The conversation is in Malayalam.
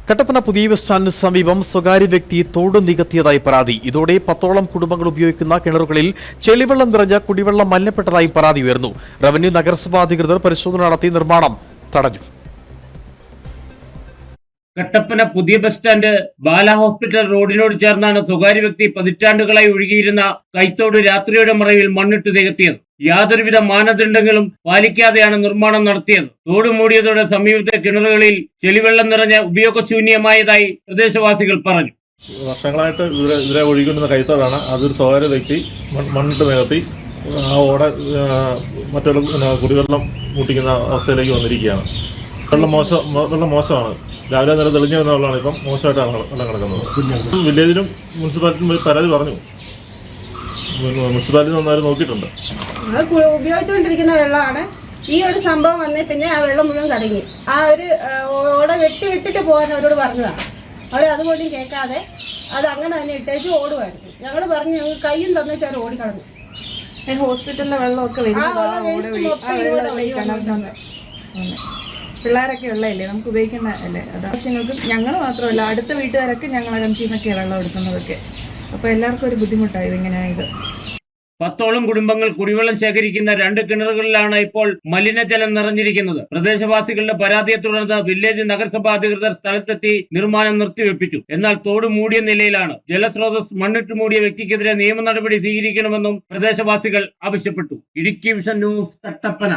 കട്ടപ്പന പുതിയ ബസ് സ്റ്റാൻഡിന് സമീപം സ്വകാര്യ വ്യക്തി തോട് നികത്തിയതായി പരാതി. ഇതോടെ 10ഓളം കുടുംബങ്ങൾ ഉപയോഗിക്കുന്ന കിണറുകളിൽ ചെളിവെള്ളം നിറഞ്ഞ കുടിവെള്ളം മലിനപ്പെട്ടതായി പരാതി ഉയർന്നു. റവന്യൂ നഗരസഭാ അധികൃതർ പരിശോധന നടത്തി നിർമ്മാണം തടഞ്ഞു. കട്ടപ്പന പുതിയ ബസ് സ്റ്റാൻഡ് ബാല ഹോസ്പിറ്റൽ റോഡിനോട് ചേർന്നാണ് സ്വകാര്യ വ്യക്തി പതിറ്റാണ്ടുകളായി ഒഴുകിയിരുന്ന കൈത്തോട് രാത്രിയുടെ മറവിൽ മണ്ണിട്ട് നികത്തിയത്. യാതൊരുവിധ മാനദണ്ഡങ്ങളും പാലിക്കാതെയാണ് നിർമ്മാണം നടത്തിയത്. തോട് മൂടിയതോടെ സമീപത്തെ കിണറുകളിൽ ചെളിവെള്ളം നിറഞ്ഞ ഉപയോഗശൂന്യമായതായി പ്രദേശവാസികൾ പറഞ്ഞു. വർഷങ്ങളായിട്ട് ഇതിലെ ഒഴുകിക്കൊണ്ടിരുന്ന കൈത്തോടാണ്. അതൊരു സ്വകാര്യ വ്യക്തി മണ്ണിട്ട് നികത്തി ആ ഓടെ മറ്റുള്ള കുടിവെള്ളം മുട്ടിക്കുന്ന അവസ്ഥയിലേക്ക് വന്നിരിക്കുകയാണ്. വെള്ളം മോശമാണ്. രാവിലെ നേരം തെളിഞ്ഞു വന്ന വെള്ളമാണ് ഇപ്പം മോശമായിട്ടാണ് വെള്ളം കിടക്കുന്നത്. വില്ലേജിലും മുനിസിപ്പാലിറ്റിയും പരാതി പറഞ്ഞു. മുനിസിപ്പാലിറ്റി നന്നായി നോക്കിയിട്ടുണ്ട്. ഉപയോഗിച്ചുകൊണ്ടിരിക്കുന്ന വെള്ളമാണ്. ഈ ഒരു സംഭവം വന്നേ പിന്നെ ആ വെള്ളം മുഴുവൻ കലങ്ങി. ആ ഒരു ഓടെ വിട്ടിട്ട് പോകാൻ അവരോട് പറഞ്ഞതാണ്. അവർ അതുപോലും കേൾക്കാതെ അത് അങ്ങനെ തന്നെ ഇട്ടേച്ച് ഓടുമായിരുന്നു. ഞങ്ങൾ പറഞ്ഞു ഞങ്ങൾ കയ്യും തന്നേച്ച് അവർ ഓടിക്കളഞ്ഞു. ഹോസ്പിറ്റലിലെ വെള്ളമൊക്കെ പിള്ളേരൊക്കെ ഉള്ളതല്ലേ, നമുക്ക് ഉപയോഗിക്കുന്ന അല്ലേ, അത് ആവശ്യങ്ങൾക്ക് ഞങ്ങൾ മാത്രമല്ല അടുത്ത വീട്ടുകാരൊക്കെ ഞങ്ങളെ കിണറ്റിൽ നിന്നൊക്കെ വെള്ളം എടുക്കുന്നതൊക്കെ. അപ്പോൾ എല്ലാവർക്കും ഒരു ബുദ്ധിമുട്ടായത് ഇങ്ങനെയായത്. 10ഓളം കുടുംബങ്ങൾ കുടിവെള്ളം ശേഖരിക്കുന്ന 2 കിണറുകളിലാണ് ഇപ്പോൾ മലിനജലം നിറഞ്ഞിരിക്കുന്നത്. പ്രദേശവാസികളുടെ പരാതിയെ തുടർന്ന് വില്ലേജ് നഗരസഭാ അധികൃതർ സ്ഥലത്തെത്തി നിർമ്മാണം നിർത്തിവെപ്പിച്ചു. എന്നാൽ തോട് മൂടിയ നിലയിലാണ്. ജലസ്രോതസ് മണ്ണിട്ട് മൂടിയ വ്യക്തിക്കെതിരെ നിയമ നടപടി സ്വീകരിക്കണമെന്നും പ്രദേശവാസികൾ ആവശ്യപ്പെട്ടു. Idukki vision news, Kattappana.